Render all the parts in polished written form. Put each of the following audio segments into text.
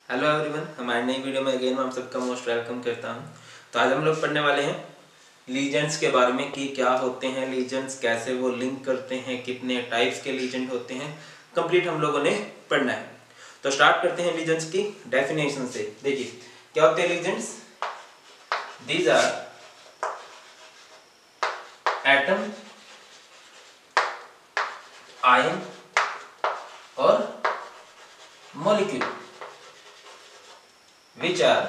Hello everyone, हमारी नई video में अगेन मैं आप सबका मोस्ट वेलकम करता हूं। तो आज हम लोग पढ़ने वाले हैं लीजेंड्स के बारे में कि क्या होते हैं लीजेंड्स, कैसे वो लिंक करते हैं, कितने टाइप्स के लीजेंड होते हैं, कंप्लीट हम लोगों ने पढ़ना है। तो स्टार्ट करते हैं लीजेंड्स की डेफिनेशन से। देखिए क्या होते हैं ligands. These are atom, ion और molecule which are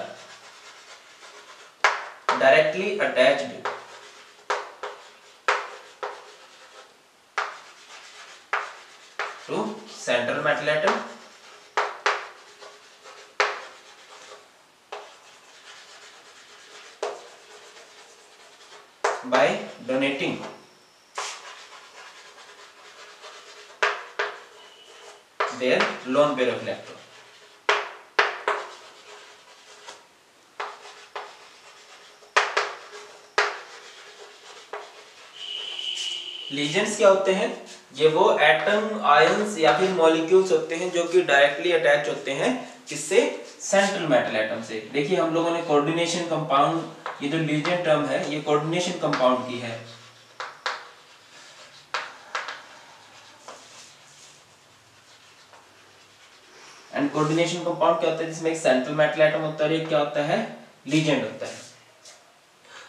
directly attached to central metal atom by donating their lone pair of electron। Legends क्या होते हैं? ये वो एटम, आयंस या फिर मॉलिक्यूल्स होते हैं जो कि डायरेक्टली अटैच होते हैं किससे? सेंट्रल मेटल एटम से। देखिए हम लोगों ने कोऑर्डिनेशन कंपाउंड, ये जो लीजेंड टर्म है ये कोऑर्डिनेशन कंपाउंड की है। एंड कोऑर्डिनेशन कंपाउंड क्या होता है? जिसमें एक सेंट्रल मेटल एटम होता है, एक क्या होता है? लीजेंड होता है।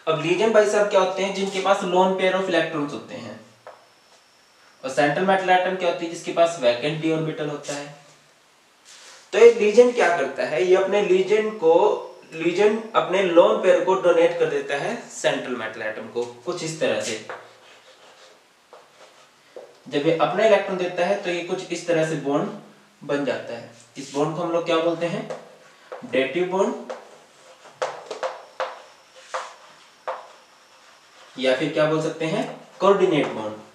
अब लीजेंड भाई साहब क्या होते हैं? जिनके पास लोन पेयर ऑफ इलेक्ट्रॉन्स होते हैं। और सेंट्रल मेटल एटम क्या होती है? जिसके पास वैकेंट डी ऑर्बिटल होता है। तो एक लीजेंड क्या करता है? ये अपने लीजेंड अपने लोन पेयर को डोनेट कर देता है सेंट्रल मेटल एटम को, कुछ इस तरह से। जब ये अपना इलेक्ट्रॉन देता है तो ये कुछ इस तरह से बॉन्ड बन जाता है। इस बॉन्ड को हम लोग क्या बोलते हैं? डेटिव बॉन्ड, या फिर क्या बोल सकते हैं? Coordinate bond.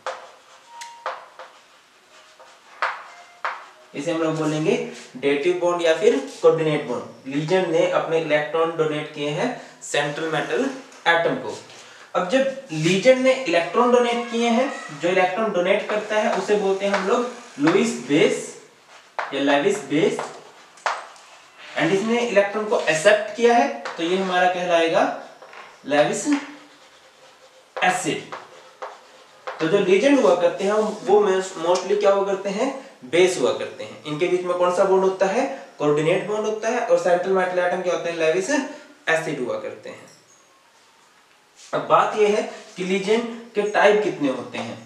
इसे हम लोग बोलेंगे डेटिव बॉन्ड या फिर कोऑर्डिनेट बॉन्ड। लीजेंड ने अपने इलेक्ट्रॉन डोनेट किए हैं सेंट्रल मेटल एटम को। अब जब लीजेंड ने इलेक्ट्रॉन डोनेट किए हैं, जो इलेक्ट्रॉन डोनेट करता है उसे बोलते हैं हम लोग लुईस बेस या लेविस बेस। एंड इसने इलेक्ट्रॉन को एक्सेप्ट किया है तो ये हमारा कहलाएगा लेविस एसिड। तो जो लीजेंड हुआ करते हैं वो मोस्टली क्या हुआ करते हैं? बेस हुआ करते हैं। इनके बीच में कौन सा बॉन्ड होता है? कोऑर्डिनेट बॉन्ड होता है। और सेंट्रल मेटल एटम क्या होते हैं? लेविस एसिड हुआ करते हैं। अब बात यह है कि लीजेंड के टाइप कितने होते हैं।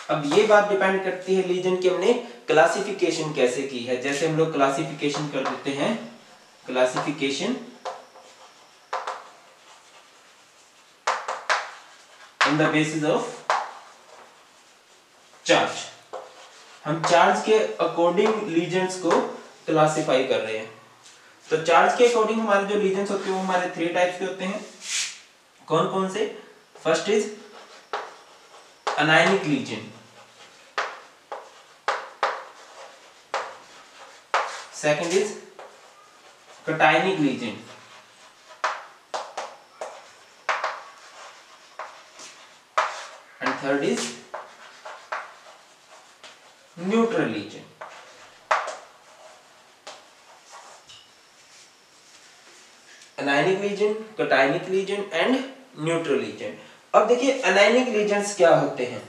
अब ये बात डिपेंड करती है लीजेंड की हमने क्लासिफिकेशन कैसे की है। जैसे हम लोग क्लासिफिकेशन कर देते हैं, classification on the basis of charge. हम चार्ज के अकॉर्डिंग लीजेंड्स को क्लासिफाई कर रहे हैं। तो चार्ज के अकॉर्डिंग हमारे जो लीजेंड्स होते हैं वो हमारे 3 टाइप्स के होते हैं। कौन कौन से? First is anionic legend, second is cationic legend, and third is neutral legend. Anionic legend, cationic legend and neutral legend. अब देखिए अनायनिक लीजेंड्स क्या होते हैं।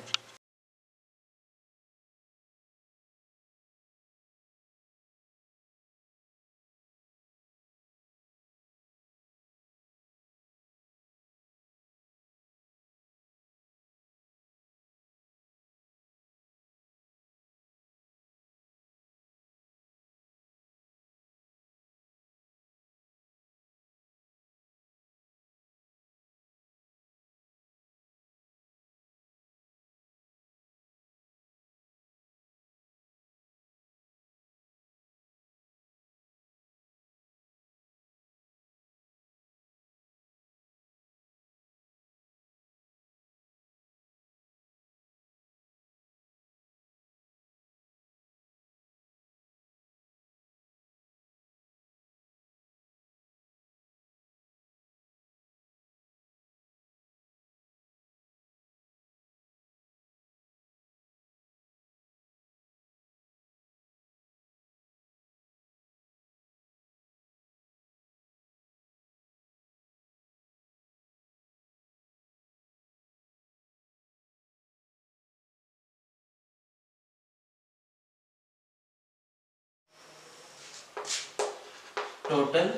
total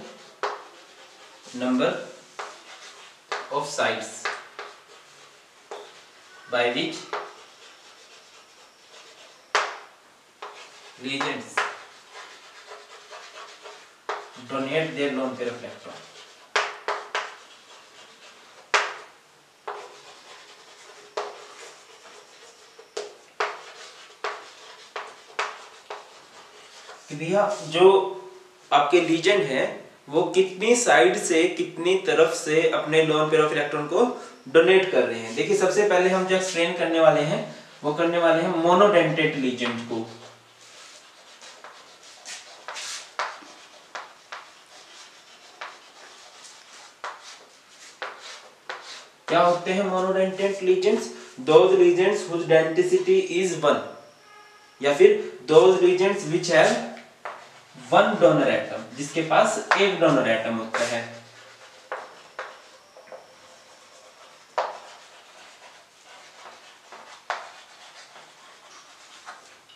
number of sites by which lesions donate their lone pair of electron. कि भैया जो आपके legend है वो कितनी साइड से कितनी तरफ से अपने लोन पेयर ऑफ इलेक्ट्रॉन को डोनेट कर रहे हैं। देखिए सबसे पहले हम जो एक्सप्लेन करने वाले हैं वो करने वाले हैं मोनोडेंटेट लीजेंड को। क्या होते हैं monodentate ligands? Those ligands whose density is 1 या फिर those ligands which have one donor atom, जिसके पास एक डोनर एटम होता है।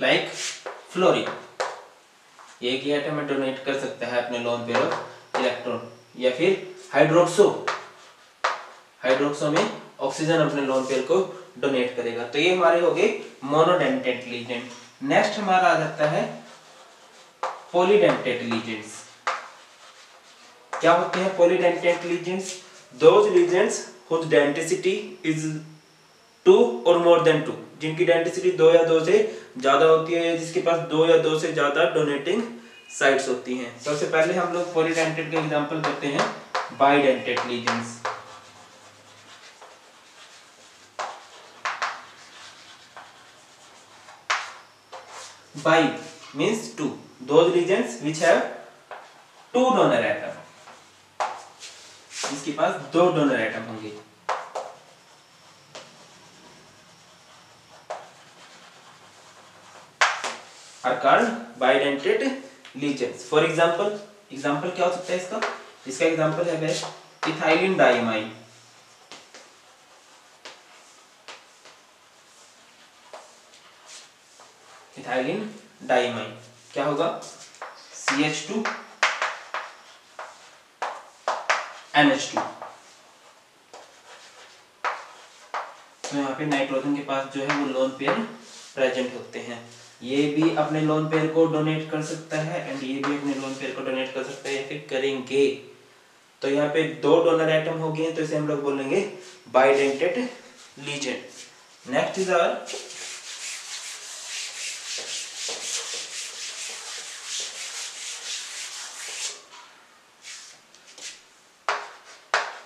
लाइक फ्लोरीन, एक ही एटम में डोनेट कर सकता है अपने लोन पेयर ऑफ इलेक्ट्रॉन। या फिर हाइड्रोक्सो में ऑक्सीजन अपने लोन पेयर को डोनेट करेगा। तो ये हमारे हो गए मोनोडेंटेट लीजेंड। नेक्स्ट हमारा आ जाता है पॉलीडेंटेट लीजेंड्स। क्या होते हैं polydentate legends? Those legends whose density is 2 or more than 2, जिनकी डेंसिटी 2 या 2 से ज्यादा होती है, जिसके पास 2 या 2 से ज्यादा डोनेटिंग साइट्स होती हैं। सबसे पहले हम लोग पॉलीडेंटेट का एग्जांपल देते हैं bidentate legends. Bi means 2, those regions which have 2 donor atom, इसके पास 2 डोनर एटम होंगे। are called bidentate lesions. For example क्या हो सकता है इसका? इसका एग्जांपल है इथाइलिन डाइमाइन। इथाइलिन डाइमाइन क्या होगा? CH2 NH2। तो यहाँ पे नाइट्रोजन के पास जो है वो लोन पेयर प्रेजेंट होते हैं। ये भी अपने लोन पेयर को डोनेट कर सकता है एंड ये भी अपने लोन पेयर को डोनेट कर सकता है या फिर करेंगे। तो यहाँ पे 2 डोनर एटम हो गए, तो इसे हम लोग बोलेंगे bidentate ligand. Next is our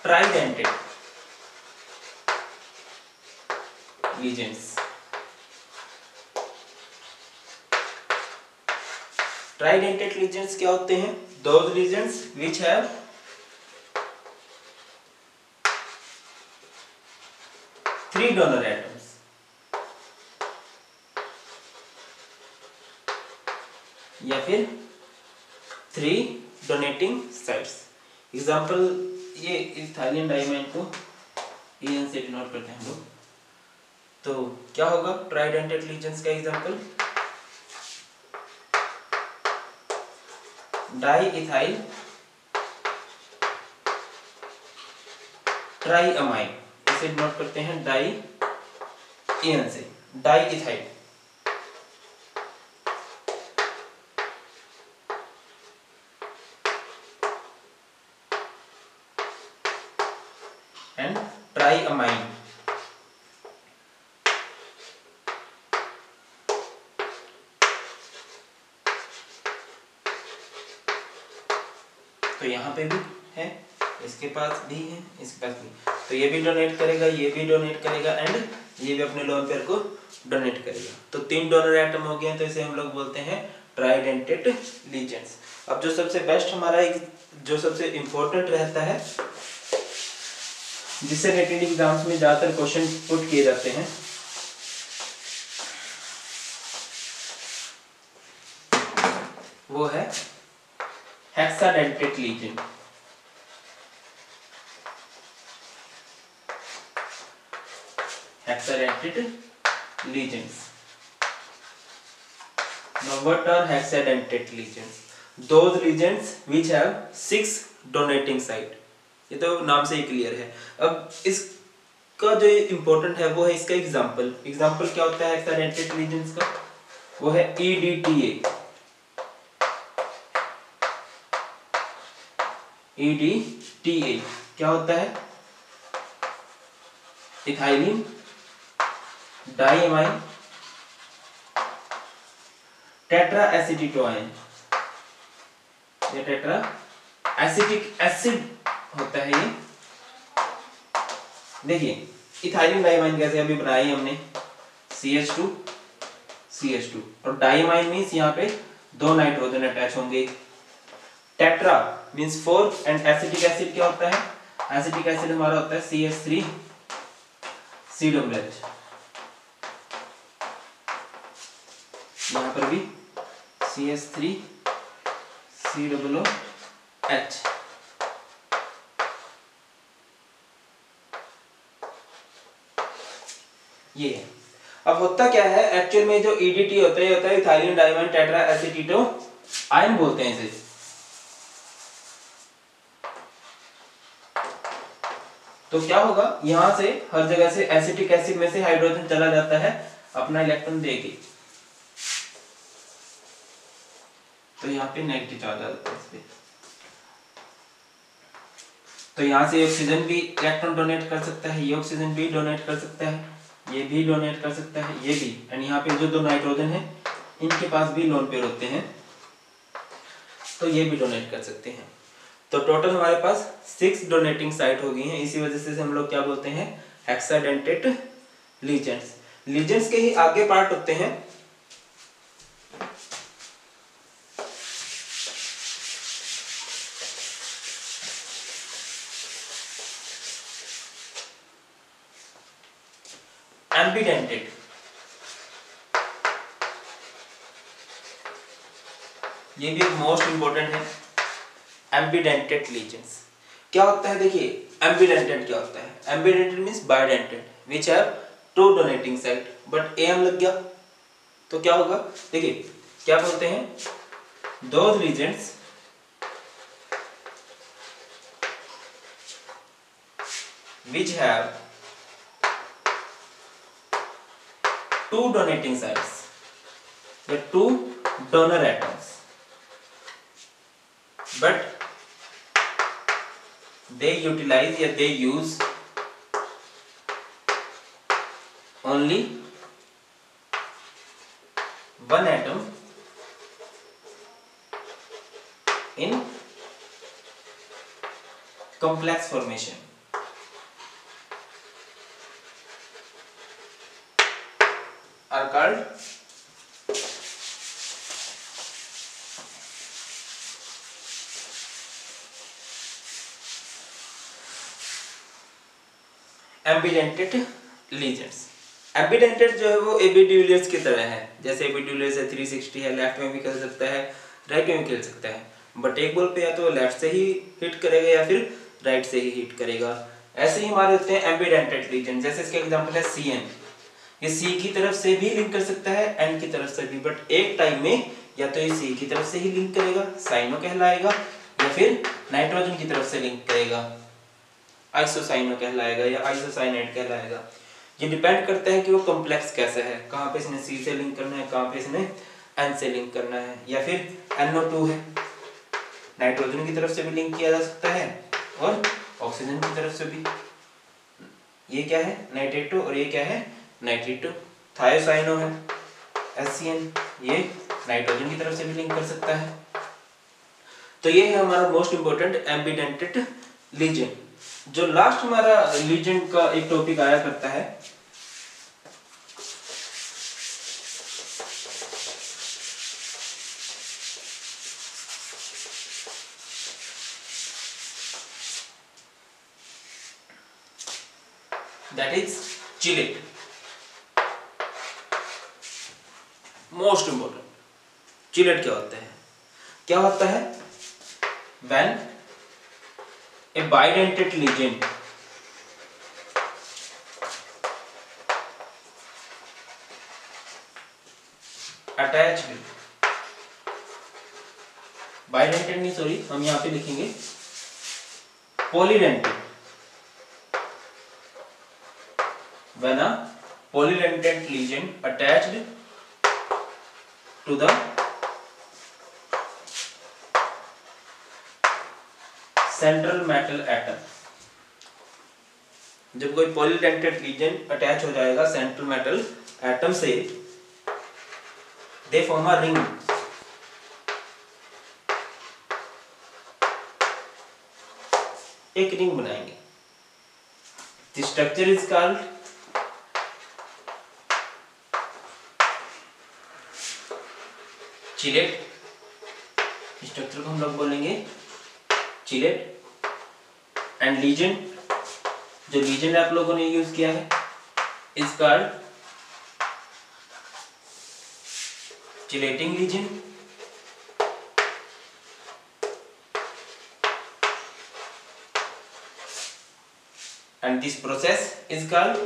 tridentate ligands. Tridentate ligands क्या होते हैं? Those ligands which have 3 donor atoms. या फिर 3 डोनेटिंग साइट्स। एग्जांपल ये इथाइलिन डाइमाइन को EN से डिनोट करते हैं हम लोग। तो क्या होगा ट्राइडेंटेट लीजेंड्स का एग्जांपल? डाई इथाइल ट्राइअमाइन, इसे डिनोट करते हैं डाई EN से, डाई इथाइल। And triamine. तो यहाँ पे भी है, इसके पास भी है, इसके पास भी। तो ये भी डोनेट करेगा, ये भी डोनेट करेगा एंड ये भी अपने लोन पेयर को डोनेट करेगा। तो 3 डोनर एटम हो गए, तो इसे हम लोग बोलते हैं ट्राइडेंटेट लीजेंड्स। अब जो सबसे बेस्ट हमारा जो सबसे इम्पोर्टेंट रहता है, जिससे रिलेटेड एग्जाम्स में ज्यादातर क्वेश्चन पुट किए जाते हैं, वो है hexadentate legend. Hexadentate legends. Now what are hexadentate lesions? Those legends which have 6 donating site. ये तो नाम से ही क्लियर है। अब इसका जो इम्पोर्टेंट है वो है इसका एग्जाम्पल। एग्जाम्पल क्या होता है हेक्साडेंटेट लीजेंड्स का? वो है EDTA। EDTA क्या होता है? इथाइलिन डाइमाइन टेट्रा एसिटिटोआइन। ये टेट्रा एसिटिक एसिड होता है ये। देखिए इथाइलिन डाइमाइन कैसे अभी बनाई हमने, CH2 और डाइमाइन मींस यहाँ पे 2 नाइट्रोजन अटैच होंगे। Tetra means 4 and acetic acid क्या होता है? एसिटिक एसिड हमारा होता है CH3COOH। यहाँ पर भी CH3COOH। ये है। अब होता क्या है एक्चुअल में जो EDT होता है इथाइलिन डाइमाइन टेट्रा एसिटिटो आयन बोलते हैं इसे। तो क्या होगा यहां से हर जगह से एसिटिक एसिड में से हाइड्रोजन चला जाता है अपना इलेक्ट्रॉन देके, तो यहाँ पे नेगेटिव चार्ज आ जाता है इस पे। तो यहाँ से ऑक्सीजन भी इलेक्ट्रॉन डोनेट कर सकता है, ये ऑक्सीजन भी डोनेट कर सकता है, ये भी डोनेट कर सकता है, ये भी। एंड यहाँ पे जो 2 नाइट्रोजन है इनके पास भी लोन पेयर होते हैं तो ये भी डोनेट कर सकते हैं। तो टोटल हमारे पास 6 डोनेटिंग साइट हो गई हैं। इसी वजह से हम लोग क्या बोलते हैं हेक्साडेंटेट लीजेंड्स। लीजेंड्स के ही आगे पार्ट होते हैं एम्बिडेंटेड। ये भी मोस्ट इंपोर्टेंट है एम्बिडेंटेड लीजेंड्स। क्या होता है देखिए एम्बिडेंटेड क्या होता है? Ambidentate means bidentate which have 2 donating site but एम लग गया तो क्या होगा देखिए क्या बोलते हैं those ligands which have 2 donating sites या 2 donor atoms but they utilize या they use only one atom in complex formation are called ambidentate legends. Ambidentate जो है वो एबी डिविलियर्स की तरह है। जैसे एबी डिविलियर्स है 360 है, लेफ्ट में भी खेल सकता है राइट में भी खेल सकता है, बट एक बॉल पे या तो लेफ्ट से ही हिट करेगा या फिर राइट से ही हिट करेगा। ऐसे ही हमारे होते हैं एम्बिडेंटेड लीजेंड। जैसे इसका एग्जांपल है CN, ये C की तरफ से भी लिंक कर सकता है N की तरफ से भी, बट एक टाइम में या तो ये C की तरफ से ही लिंक करेगा साइनो कहलाएगा या फिर नाइट्रोजन की तरफ से लिंक करेगा आइसोसाइनो कहलाएगा या आइसोसाइनेट कहलाएगा। ये डिपेंड करता है कि वो कॉम्प्लेक्स कैसा है, कहाँ पे इसने C से लिंक करना है, कहाँ पे इसने N से लिंक करना है, या फिर NO2 है नाइट्रोजन की तरफ से भी लिंक किया जा सकता है और ऑक्सीजन की तरफ से भी। ये क्या है नाइट्रेटो और ये क्या है नाइट्रेटो। थायोसाइनो है HCN, ये नाइट्रोजन की तरफ से भी लिंक कर सकता है। तो ये है हमारा मोस्ट इंपोर्टेंट एम्बिडेंटेड लीजेंड। जो लास्ट हमारा लीजेंड का एक टॉपिक आया करता है that is chelate. Most important chelate क्या होता है? क्या होता है when a bidentate legend attached bidentate नहीं, सॉरी, हम यहाँ पे लिखेंगे polydentate. When a polydentate lesion attached to the central metal atom, जब कोई पॉलीडेंटेट लीजन अटैच हो जाएगा सेंट्रल मेटल एटम से, दे फॉर्म अ रिंग। एक रिंग बनाएंगे। The structure is called chelate. Structure को हम लोग बोलेंगे चिलेट। एंड लीजन, जो लीजन आप लोगों ने यूज किया है, is called chelating ligand. And this process is called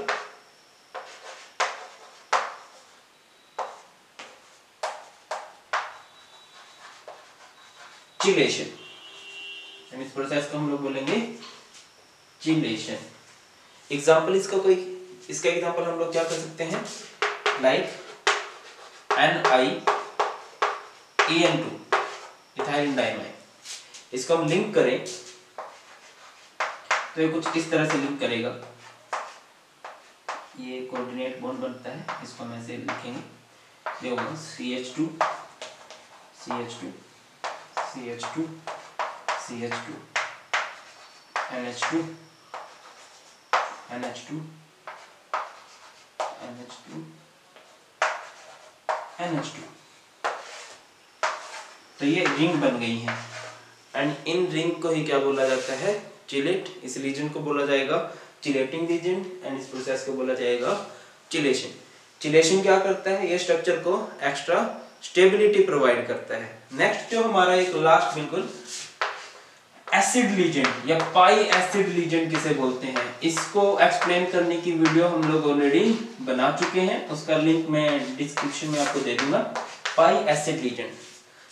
chelation. And इस प्रोसेस को हम लोग बोलेंगे चिलेशन। एग्जाम्पल इसका एग्जाम्पल हम लोग क्या कर सकते हैं, लाइक NiEN2 इथाइल डाइमाइन। इसको हम लिंक करें तो ये कुछ इस तरह से लिंक करेगा। ये कोऑर्डिनेट बॉन्ड बनता है, इसको हम ऐसे लिखेंगे, देखो CH2 CH2 CH2 CH2 NH2 NH2 NH2 NH2। तो ये रिंग बन गई है। एंड इन रिंग को ही क्या बोला जाता है, चिलेट। इस रीजन को बोला जाएगा चिलेटिंग रीजन एंड इस प्रोसेस को बोला जाएगा चिलेशन। चिलेशन क्या करता है, ये स्ट्रक्चर को एक्स्ट्रा स्टेबिलिटी प्रोवाइड करता है। नेक्स्ट जो हमारा एक लास्ट बिल्कुल एसिड लीजन या पाई एसिड लीजन किसे बोलते हैं, इसको एक्सप्लेन करने की वीडियो हम लोग ऑलरेडी बना चुके हैं, उसका लिंक मैं डिस्क्रिप्शन में आपको दे दूंगा। पाई एसिड लीजन,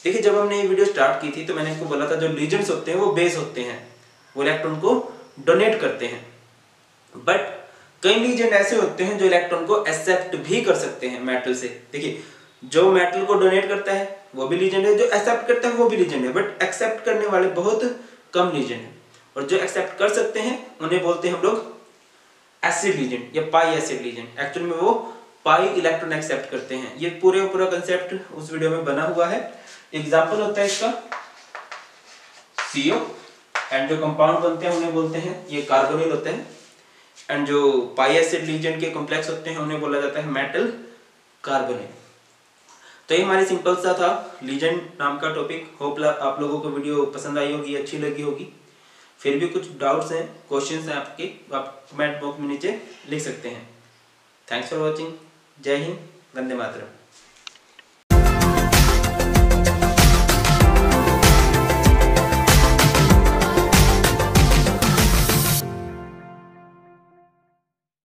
देखिए जब हमने ये वीडियो स्टार्ट की थी तो मैंने आपको बोला था जो लीजेंड्स होते हैं वो बेस होते हैं, वो इलेक्ट्रॉन को डोनेट करते हैं। बट कई लीजेंड ऐसे होते हैं जो इलेक्ट्रॉन को एक्सेप्ट भी कर सकते हैं मेटल से। देखिए जो मेटल को डोनेट करता है वो भी लीजेंड है, जो एक्सेप्ट करता है वो भी लीजेंड है, बट एक्सेप्ट करने वाले बहुत कम लीजेंड है। और जो एक्सेप्ट कर सकते हैं उन्हें बोलते हैं हम लोग एसिड लीजेंड या पाई एसिड लीजेंड। एक्चुअल में वो पाई इलेक्ट्रॉन एक्सेप्ट करते हैं। ये पूरा कंसेप्ट उस वीडियो में बना हुआ है। एग्जांपल होता है इसका CO, एंड जो कंपाउंड बनते हैं उन्हें बोलते हैं, ये कार्बोनिल होते हैं। एंड जो पाई एसिड लीजेंड के कॉम्प्लेक्स होते हैं उन्हें बोला जाता है मेटल कार्बोनिल। तो ये हमारी सिंपल सा था लीजेंड नाम का टॉपिक। होप आप लोगों को वीडियो पसंद आई होगी, अच्छी लगी होगी। फिर भी कुछ डाउट्स हैं, क्वेश्चंस हैं आपके, आप कमेंट बॉक्स में नीचे लिख सकते हैं। Thanks for watching. जय हिंद, वंदे मातरम।